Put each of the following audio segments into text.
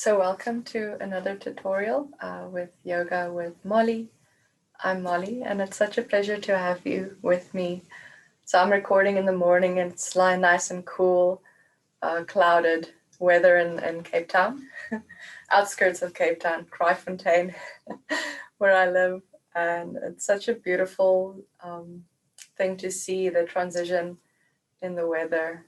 So welcome to another tutorial with Yoga with Molly. I'm Molly and it's such a pleasure to have you with me. So I'm recording in the morning and it's nice and cool, clouded weather in Cape Town, outskirts of Cape Town, Kraaifontein, where I live. And it's such a beautiful thing to see the transition in the weather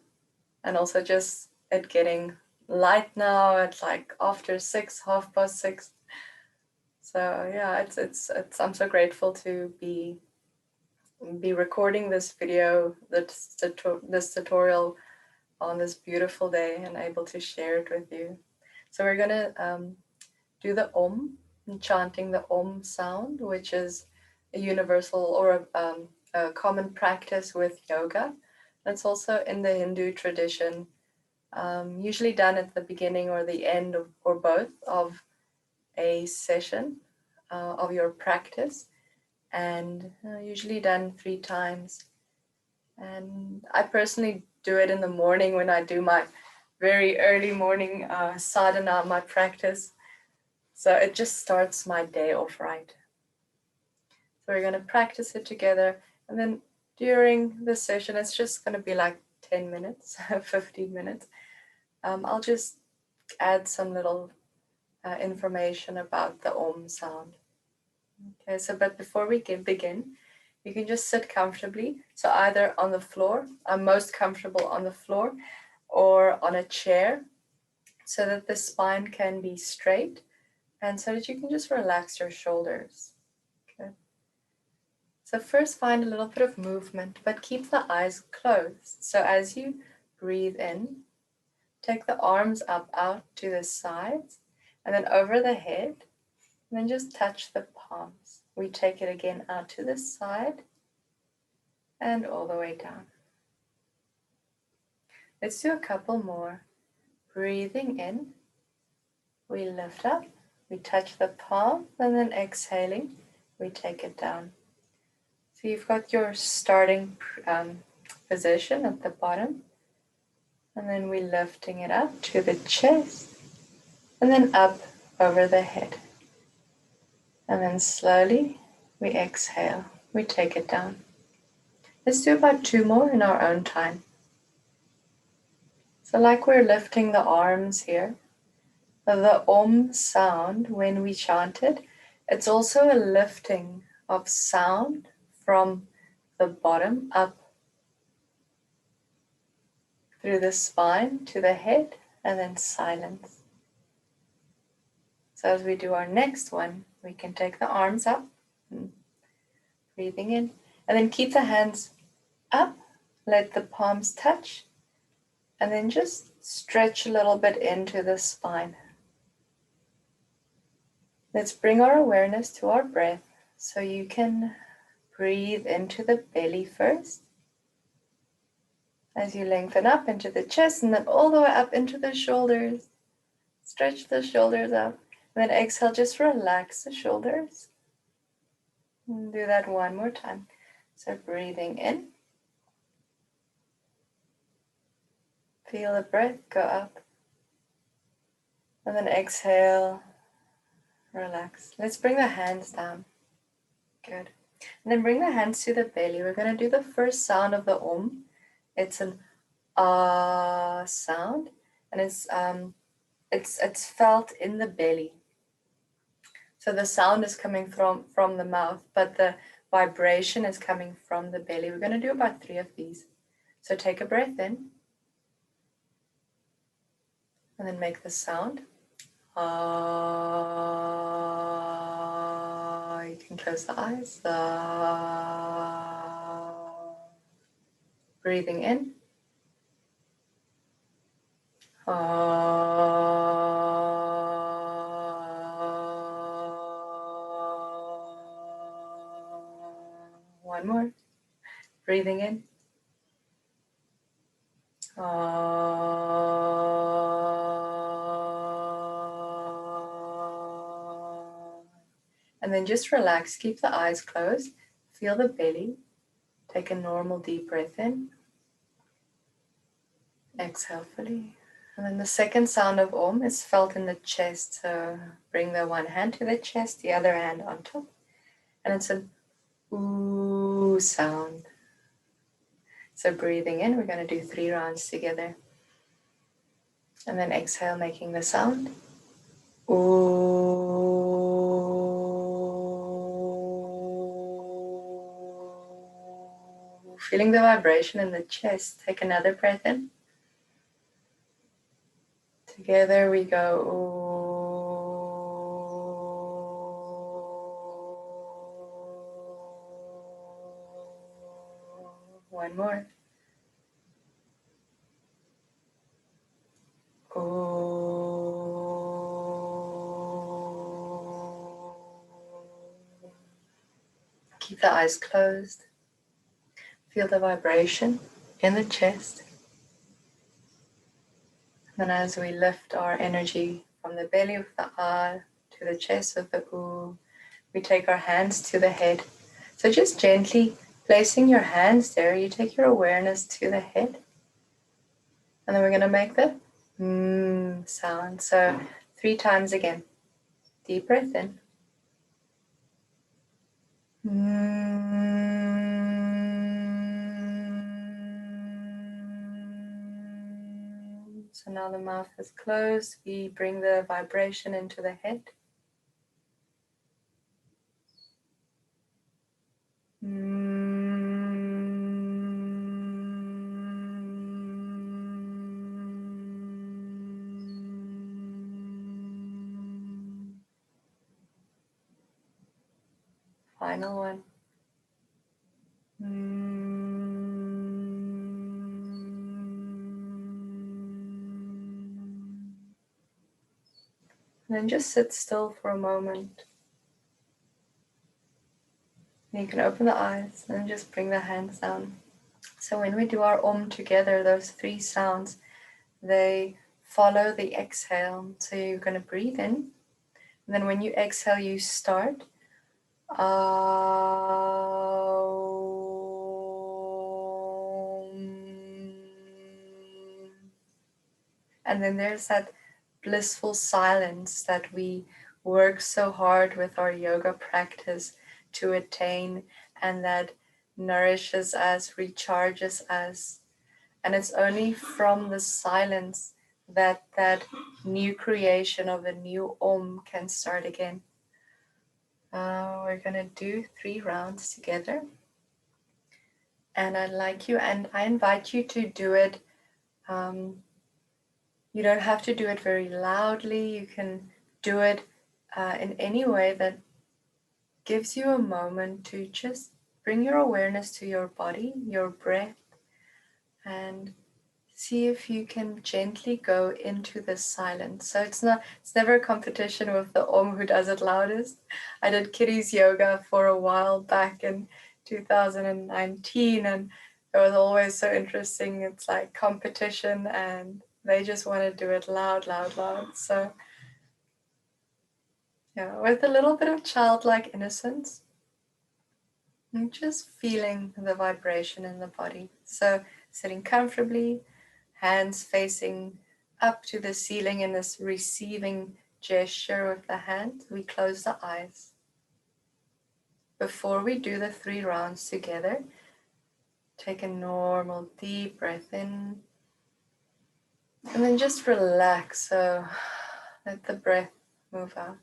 and also just it getting light now. It's like after 6, 6:30. So yeah, it's I'm so grateful to be recording this video, this tutorial on this beautiful day and able to share it with you. So we're gonna do the Om, chanting the Om sound, which is a universal or a common practice with yoga. It's also in the Hindu tradition, usually done at the beginning or the end of, or both of a session of your practice, and usually done 3 times. And I personally do it in the morning when I do my very early morning sadhana, my practice. So it just starts my day off right. So we're going to practice it together, and then during the session, it's just going to be like 10 minutes, 15 minutes. I'll just add some little information about the Om sound. Okay, so but before we begin, you can just sit comfortably. So either on the floor, I'm most comfortable on the floor, or on a chair, so that the spine can be straight and so that you can just relax your shoulders. Okay. So first find a little bit of movement, but keep the eyes closed. So as you breathe in, take the arms up out to the sides and then over the head, and then just touch the palms. We take it again out to the side and all the way down. Let's do a couple more. Breathing in, we lift up, we touch the palm, and then exhaling, we take it down. So you've got your starting position at the bottom, and then we're lifting it up to the chest, and then up over the head. And then slowly we exhale, we take it down. Let's do about 2 more in our own time. So like we're lifting the arms here, the Om sound, when we chant it, it's also a lifting of sound from the bottom up through the spine to the head, and then silence. So as we do our next one, we can take the arms up, breathing in, and then keep the hands up, let the palms touch, and then just stretch a little bit into the spine. Let's bring our awareness to our breath. So you can breathe into the belly first, as you lengthen up into the chest and then all the way up into the shoulders. Stretch the shoulders up, and then exhale, just relax the shoulders. And do that one more time. So breathing in, feel the breath go up, and then exhale, relax. Let's bring the hands down. Good. And then bring the hands to the belly. We're going to do the first sound of the Om. It's an ah sound, and it's felt in the belly. So the sound is coming from the mouth, but the vibration is coming from the belly. We're going to do about 3 of these. So take a breath in, and then make the sound. Ah. You can close the eyes. Ah. Breathing in. One more. Breathing in. And then just relax, keep the eyes closed, feel the belly. Take a normal deep breath in. Exhale fully. And then the second sound of Om is felt in the chest. So bring the one hand to the chest, the other hand on top. And it's an ooh sound. So breathing in, we're going to do 3 rounds together. And then exhale, making the sound. Ooh. Feeling the vibration in the chest. Take another breath in. Together we go. Ooh. One more. Keep the eyes closed. Feel the vibration in the chest. And as we lift our energy from the belly of the ah to the chest of the ooh, we take our hands to the head. So just gently placing your hands there, you take your awareness to the head. And then we're going to make the sound. So 3 times again. Deep breath in. So now the mouth is closed. We bring the vibration into the head. Final one. And then just sit still for a moment. And you can open the eyes and just bring the hands down. So when we do our Om together, those 3 sounds, they follow the exhale. So you're going to breathe in. And then when you exhale, you start. And then there's that blissful silence that we work so hard with our yoga practice to attain, and that nourishes us, recharges us. And it's only from the silence that that new creation of a new Om can start again. We're going to do 3 rounds together. And I invite you to do it. You don't have to do it very loudly. You can do it in any way that gives you a moment to just bring your awareness to your body, your breath, and see if you can gently go into the silence. So it's never a competition with the Om who does it loudest. I did kiddies yoga for a while back in 2019, and it was always so interesting. It's like competition, and they just want to do it loud, loud, loud. So yeah, with a little bit of childlike innocence, and just feeling the vibration in the body. So sitting comfortably, hands facing up to the ceiling in this receiving gesture with the hand. We close the eyes. Before we do the 3 rounds together, take a normal deep breath in. And then just relax. So let the breath move out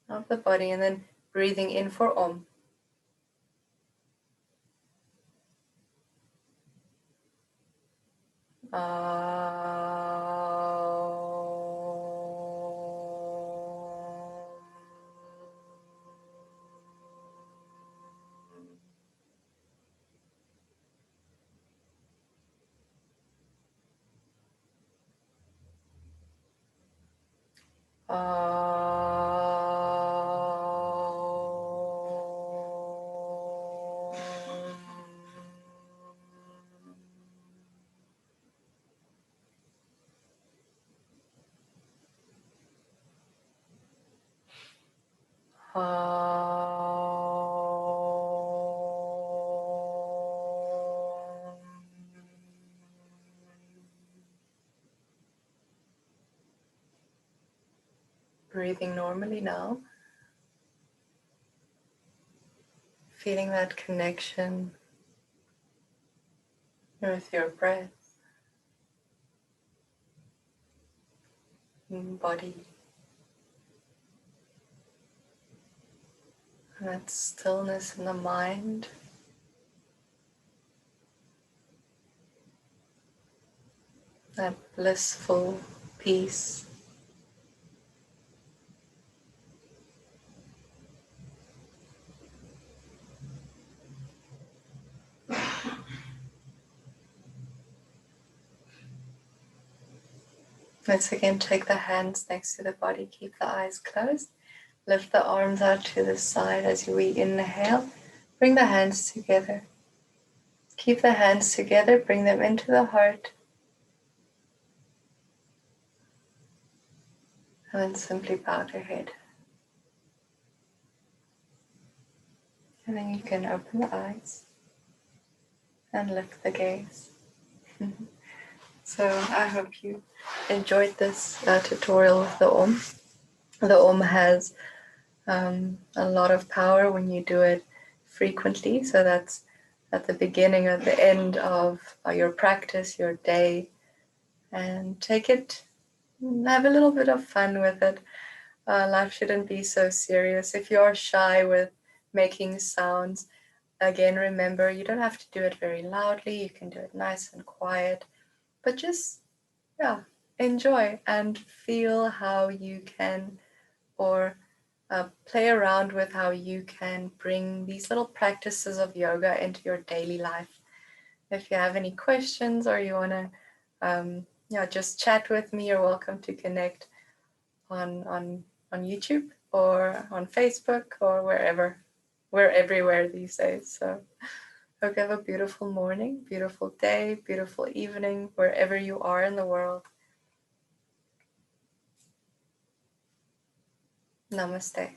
of the body. And then breathing in for Om. breathing normally now. Feeling that connection with your breath and body. And that stillness in the mind. That blissful peace. Let's again take the hands next to the body, keep the eyes closed. Lift the arms out to the side as we inhale. Bring the hands together. Keep the hands together, bring them into the heart. And then simply bow your head. And then you can open the eyes and lift the gaze. So I hope you enjoyed this tutorial with the Om. The Om has a lot of power when you do it frequently. So that's at the beginning or the end of your practice, your day. And take it, have a little bit of fun with it. Life shouldn't be so serious. If you're shy with making sounds, again, remember, you don't have to do it very loudly. You can do it nice and quiet, but just, enjoy and feel how you can, or play around with how you can bring these little practices of yoga into your daily life. If you have any questions or you want to, just chat with me, you're welcome to connect on YouTube or on Facebook or wherever. We're everywhere these days. So hope you have a beautiful morning, beautiful day, beautiful evening, wherever you are in the world. Namaste.